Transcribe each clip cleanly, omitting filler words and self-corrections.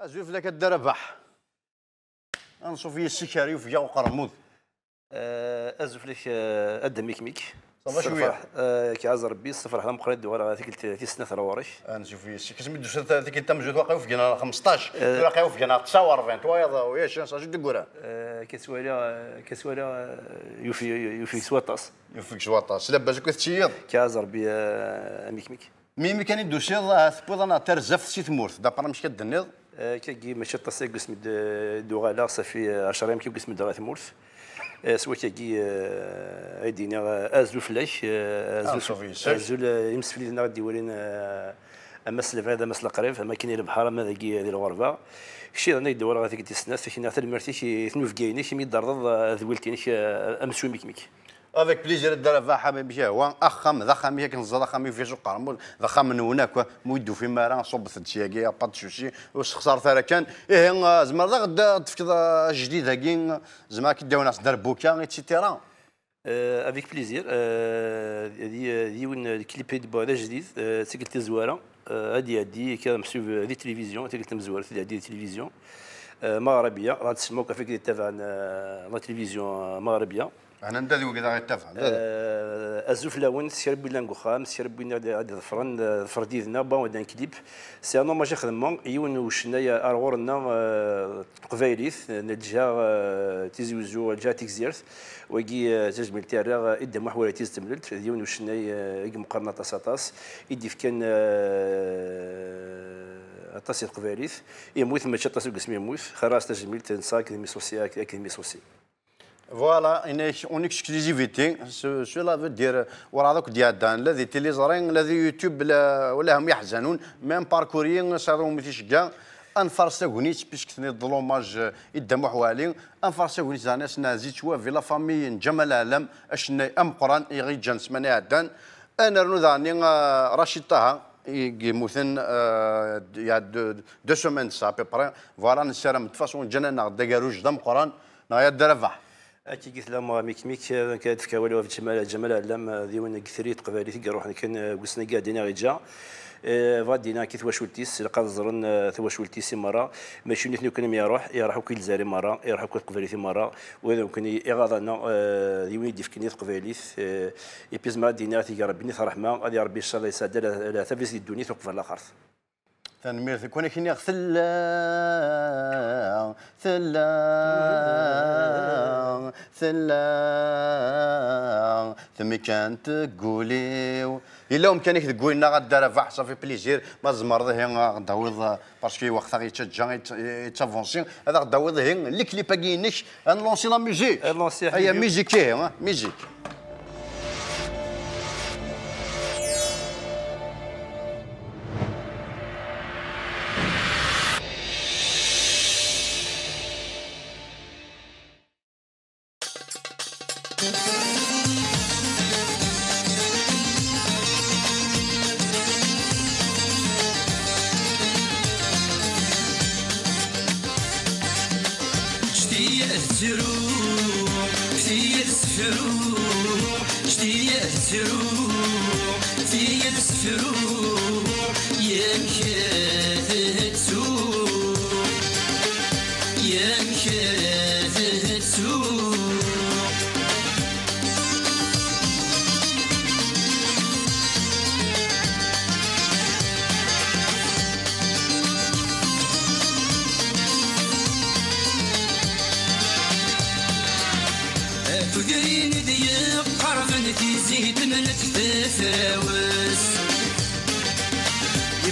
زويف لك الدربح نشوف هي السكري وفيا وقرموض ازوف لك ادميك ميك صافا شويه كيعز ربي الصفر على مقرد ورا هذيك السنه ثروارش نشوف هي السكري كتمدوش هذيك انت موجود واقع وفينا 15 واقع وفينا 49 تويضا ويا شنو صاجي دكورا كسوالا يوفي سواطاس يوفيك شواطاس لاباس كتشيض كيعز ربي ميك ميمي كان يدوسيض ثبوض انا ترزف سي ثمورت دابا مش كدنيض كي ماشي طاسي قسم دوغالا صافي 10 ايام كي قسم دوغا ثمورت سوا كي عيدينا ازو فلاش ازو يمسفلي لنا غادي يورينا امس هذا امس القريب ما كاين البحر ما ذاكي ديال الغربه شي انا يدور غاديك تسناس كاين حتى المرتي شي ثنوف كاينه شي ميضرض ذويلتين امسو ميك افيك بليزير الدرا حبيبي هو اخم ضخم ياك نزل ضخم في شو قرمول ضخم من هناك مودو في مارا صوب ثتشياكي بات شوشي واش خسرت راه كان ايه زعما غدا تفكر جديد هاكين زعما كي داو ناس دربوكا ايتترا افيك بليزير ديون الكليب ديال هذا جديد تقلت زواره هادي كنمسيو هذه التلفزيون تقلت مزوره هذه التلفزيون مغربيه غتسمعوا كيف تابع لا تلفزيون مغربيه انا ندادي وكذا غيتفق ازوف لاون سيربي لنا نكوخام سيربي لنا هاد الفرن فرديدنا با ودان كليب سي انا ماجي خدمه يون وشنايا ارغورنا قبايليث نجا تيزوزو جا تيكزيرث وكي تجمل تاع ادى محور تيزتملت يون وشنايا مقارنه طاساطاس يدي كان طاسي القبايليث يموت ماشي طاسي قسم يموت خلاص تجمل تنسا كلمي سوسي كلمي سوسي فوالا اون اكسكلوزيفيتي سولا فو دير ورا هذوك ديال دان الذي تيليزرين الذي يوتيوب ولا هم يحزنون ميم باركوريين صاروا متيشكا انفرسا غونيت باش كثني الظلوماج يدمو حوالي انفرسا غونيت زاني نازي تشوا في لا فامي نجم العالم اشنا ام قران يغي جنس من عدان انا رنو ذاني رشيد طه يموتن يا دو سومين سا بيبري فوالا نسرم تفاصون جنانا غدا كاروج دم قران نايا درفح اكي قلت لهم ميك كتفكا ولا في جمال علام ديوان كثريت قبالي تيروح كان قسنا قاعدين غيجا غادينا كي ثواشولتيس لقى زرن ثواشولتيس مره ماشي نحن كنا يروحوا كي الجزائر مره يروحوا كي قبالي مره وهذا ممكن يغاضنا ديوان يدي فكني قباليث يبيز ما دينا تي ربي رحمه غادي ربي ان شاء الله يسعد لا تفيز الدنيا توقف الاخر تنمير كون كاين ثلا ثلا ثلا ثمي كانت تقولي الا مكانك تقول لنا غدا رفع صافي بليزير ما زمرض هي غداوض باسكو وقتها غيتجا يتافونسي هذا غداوض هي اللي كليبا كاينك نلونسي لا ميوزيك هي ميوزيك هي ميوزيك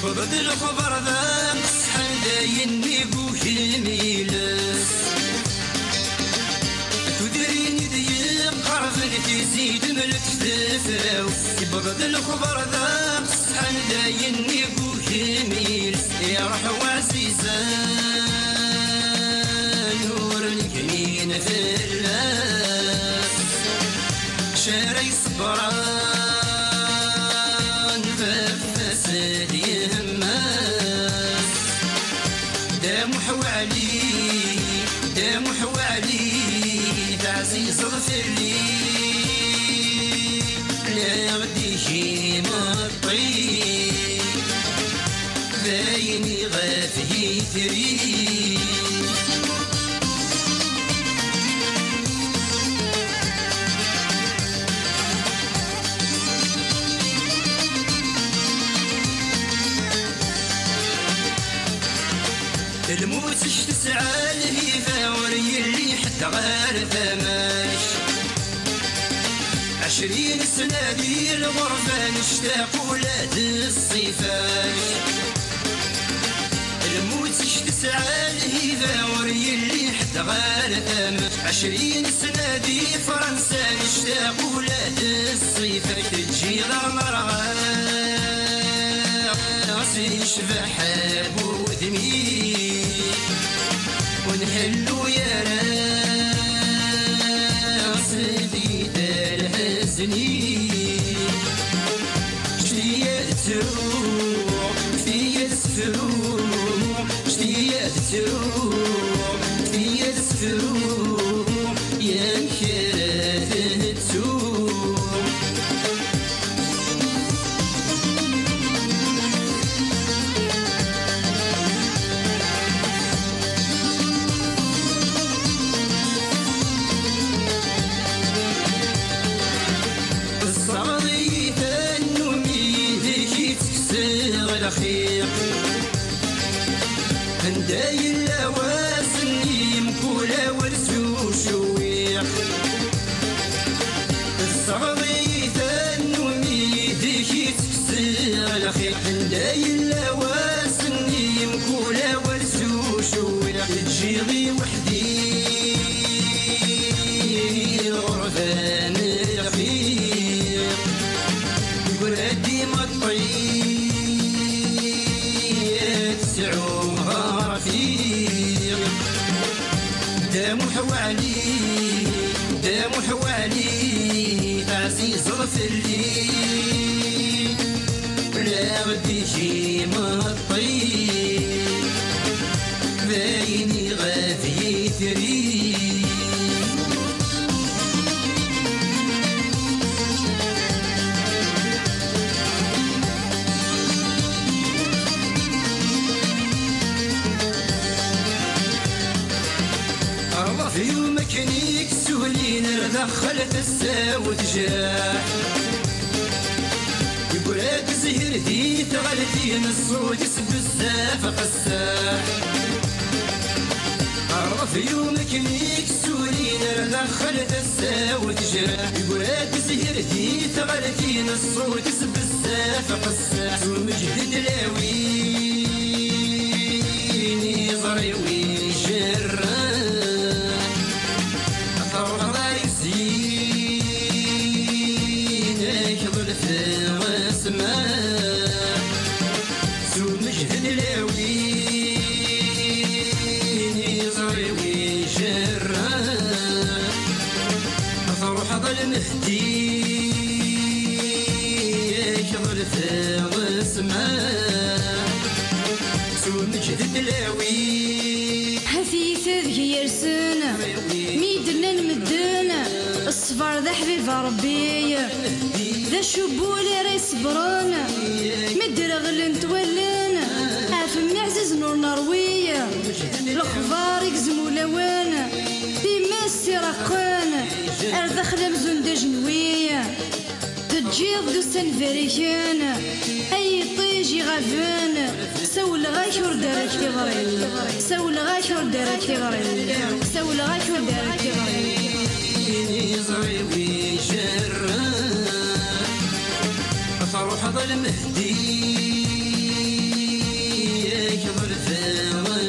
يبرد الخبر ذا مسحن دايني بوهيميلس تدريني ضيق قرفن تزيد ملك تفراو يبرد الخبر ذا مسحن دايني بوهيميلس يروح وعزيزان نور الجنين في اللاس شاري صبران دام حوالي تعزيز اغفر لي لا غدي شي مطي بايني غافي يثري الموت تسعى الهيفا وري اللي حتى غير ثماش 20 سنة دي الغربة نشتاق ولاد الصيفاش الموت تسعى الهيفا وري اللي حتى غير ثماش 20 سنة دي فرنسا نشتاق ولاد الصيفاش تجي غمرها يشبه حبو ذمي ونحلو يا راس بيد الحزني شتيات تروح شتيات تروح شتيات تروح شتيات تروح يا نكرة تروح الأخير هنداي اللواسني مكولة ورسو شويح الصغري ثنومي ذيكي تكسر الأخير هنداي اللواسني مكولة ورسو شويح تجيغي وحدي غرفان الأخير يقول هدي مطير دام حوالي دام حوالي عزيز غفلي لا غدي شي مطي بايني غافي ثري في يومك نيك سولين دخلت الساوت جاح يقول هاك زهر دي تغلتين الصوت بزاف قساح في يومك نيك سولين دخلت الساوت جاح يقول هاك زهر دي تغلتين الصوت بزاف قساح ومجهد لاويني ضريوي جران المهدي يشغل في السماء سو مجد الدلاوي حفيف ذي يرسن ميدنا المدن الصفار ذا حبيب ربي ذا شبول ريصبرن مدر غلن تولن عافم عزيز نور نروية الأخبار يكزمو لوان ديما السراقان أردخل مزون دا جنوية تجيض دو سنفريكان أي طيجي غافان سول غاكور دارك تغري سول غاكور دارك تغري سول غاكور دارك تغري يزري شران فروح ظل المهدي يكبر في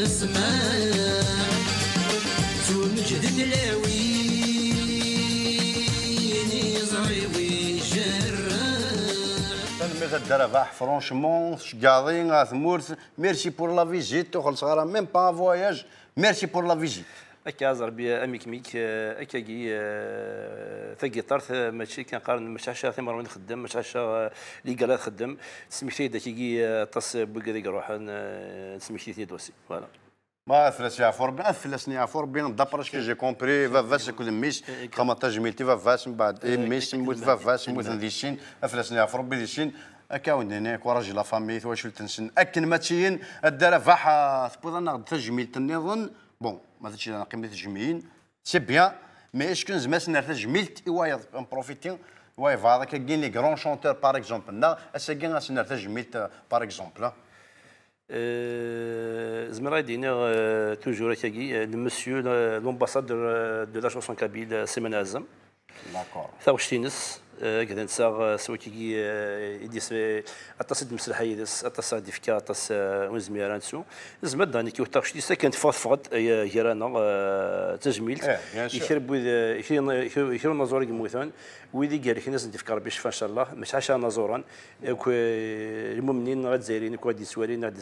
السماء سو مجد الدلاوي الدرافاح فرونشمون شكاضين ثمورث ميرسي بور لا فيزيت وخلص غير ميم با فواياج ميرسي بور لا فيزيت هكا زربي اميك ميك هكاكي ثقي طرث ماشي كنقارن مش عشا ثمر وين خدام مش عشا اللي قال خدام سميتي داكي طاس بوكا روح سميتي دوسي فوالا ما ثلاثة عفور ثلاثة عفور بين دابرش كي جي كومبري فافاس كل ميس 15 ميلتي فافاس من بعد ميس موت فافاس موت ديشين ثلاثة عفور بديشين اكاون هناك وراجل لا فامي واش تنسن اكن ما تشين الدار فاح تبغى ناخذ تجميل النظام بون ما تشي انا قيمه تجميل سي بيان مي اسكو زعما سنر تجميلت ايوا بروفيتي واي فهذا كاين لي غران شونتور باغ اكزومبل نا اساكين سنر تجميلت باغ اكزومبل زعما دينا توجور كاكي المسيو لومباسادور دو لا شونسون كابيل سيمان ازم داكور ثاوش تينس كذا نساغ سوا كي يديس اتصد مسرح يدس اتصاد ديفكا اتص وزميران سو زعما داني كي وتاخش ديسا كانت فقط هيرانا تجميل يخرب يخرب نزور الموثان ويدي قال لك الناس ديفكا ربي يشفى ان شاء الله مش عشان نزورا المؤمنين غاد زايرين كوا دي سوالين غادي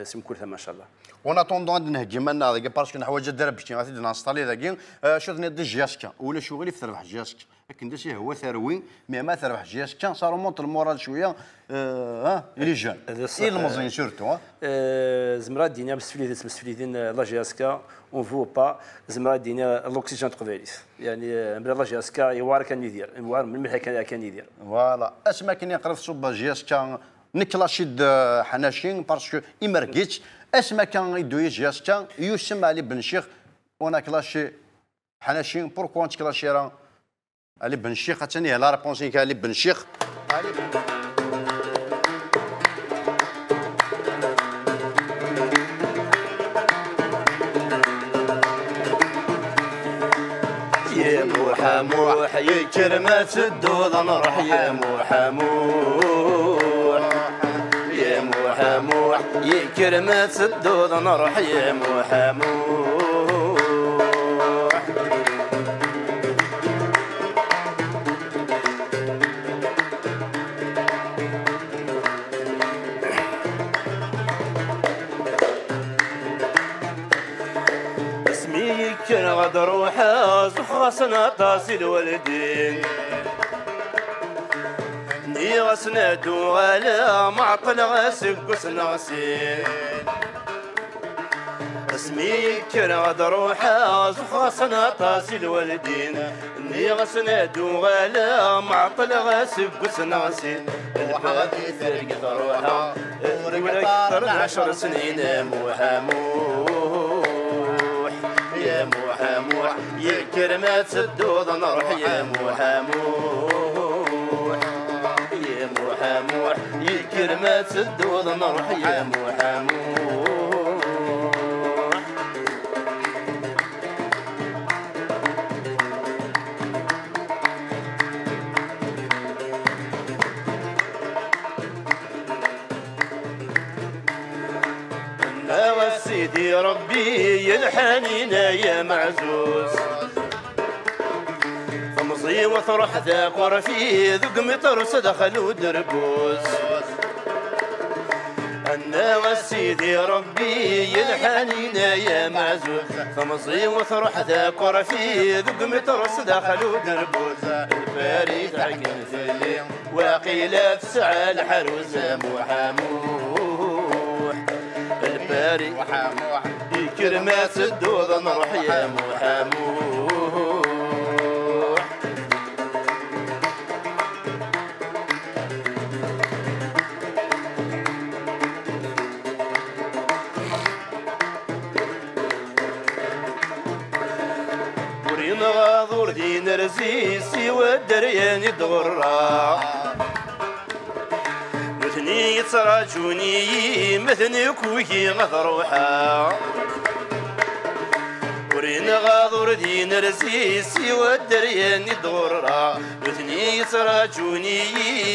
سم كل ثما ان شاء الله وانا طوندون عندنا هكيما هذاك باسكو نحوايج دار باش غادي نانستالي ذاك شوفني دي جياسكا ولا شغلي في تربح جياسكا لكن داشي هو ثروي مي ما تربح جياسكا صار مونط المورال شويه لي جون اي المزين سورتو زمرا دينا مسفليدين لا جياسكا اون فو با زمرا دينا لوكسيجين تقباليت يعني من لا جياسكا يوار كان يدير يوار من الملح كان يدير فوالا اسما كان يقرا في صوب جياسكا نكلاشيد حناشين باسكو يمرقيتش اسما كان يدو جياسكا يسمى علي بن شيخ وانا كلاشي حناشين بوركو انت كلاشي راه علي بن شيخ ثاني لا ريبونسي كان علي بن شيخ يا محموح يا كرمة الدود نروح يا محموح يا محموح يا كرمة الدود نروح يا محموح كان غاد روحها زخرسنا طاسي الوالدين ني غسنادو غالا معطل غاسق وسنغسين اسمي كان غاد روحها زخرسنا طاسي الوالدين ني غسنادو غالا معطل غاسق وسنغسين الحادي ثرقت روحها ولك 10 سنين محمود يا محموح يا كرمة الدود نروح يا محموح يا محموح يا كرمة الدود نروح يا محموح سيدي ربي يا الحنين يا معزوز فمصي وثرح ذاك ورفي ذق مطرس دخلوا دربوز أنا وسيدي ربي يا الحنين يا معزوز فمصي وثرح ذاك ورفي ذق مطرس دخلوا دربوز الفاريد عقل في الليل وقيل تسعى الحروز محموح الباري محموح كرمات الدود نروح يا محموح ورين غاضور دين رزيسي والدريان يدغرا مثني يتراجوني مثني كوكي غضروحا ورين غاضور دين رزيسي والدريان يدغرا مثني يتراجوني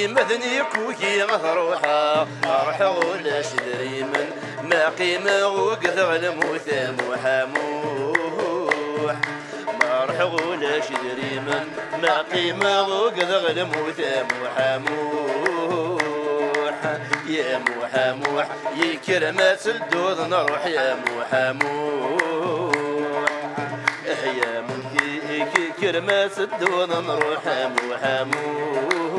مثني كوكي غضروحا أروح ولا شدري من ما قيمة وقذغ الموت محموح ما أروح ولا شدري من ما قيمة وقذغ الموت محموح يا محموح يا كرمات الدود نروح يا محموح يا منكي كرمات الدود نروح يا محموح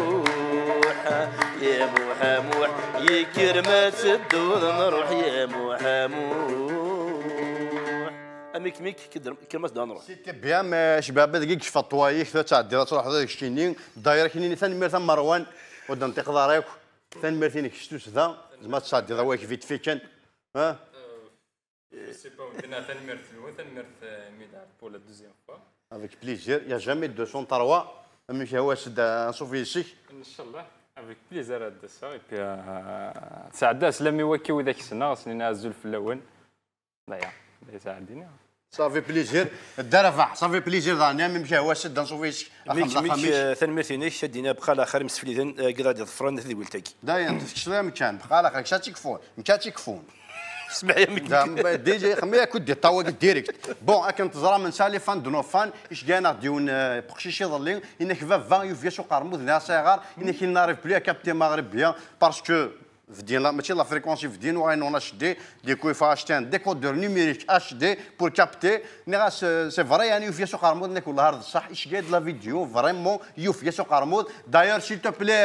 يا محموح يا كرمات الدود نروح يا محموح اميك ميك كرمات الدود نروح سيتي بيان شباب دقيق فطوايك تعدي تروح هذاك الشينين دايره كاينين ثاني مير ثم مروان ودنطيق داريك ثاني فينك شتوس ذا زعما تصادي ذا واك فيت فيكن ها سي با ودنا تنمرت الاول تنمرت ميدال بور لا دوزيام فوا افيك بليزير يا جامي 203 مش هو سد نصوفي شي ان شاء الله افيك بليزير هاد السا اي بي تساعد سلامي وكيو ذاك السنه سنين الزول في الاول ضيع يساعدني صافي بليزير الدرفع صافي بليزير ذا مش هو سد نصوفي شي ثاني دينا بقى الاخر مسفليدن كذا ظفران ذي ولتاكي دايما تكشف كان بقى الاخر كشاتيكفون اسمع يا ميك دي جي خمي كنت دي طاوق ديريكت بون اكن تزرا من سالي فان دو نو فان ايش كانا ديون بخشيش يضلين انك فا يوفيا سو قرمود نا صغار انك نعرف بلي كابتي مغربيا باسكو فدين لا ماشي لا فريكونسي فدين وغين اون اتش دي ديكو يفا اشتي ان ديكودور نيميريك اتش دي بور كابتي نغا سي فري يعني يوفيا سو قرمود نك والله هذا صح ايش قاد لا فيديو فريمون يوفيا سو قرمود داير سي تو بلي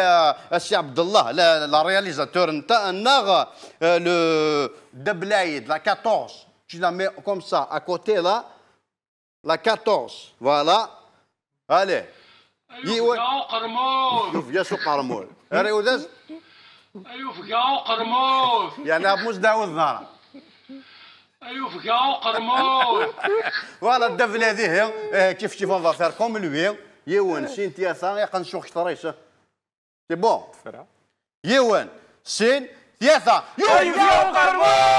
السي عبد الله لا رياليزاتور نتا نغ لو دبلايد لا 14 tu la mets comme ça à côté là la 14 voilà allez أيوة قرموز يوفيا سو قرمود ريوداز أيوة فقاو قرموز يعني ابوس داود الزهره أيوة فقاو قرموز فوالا الدفله هذه كيف اون فا فير كوم لوي يوان سين تياسا يقنشوخ طريشه سي بون يوان سين تياسا يوفيا قرموز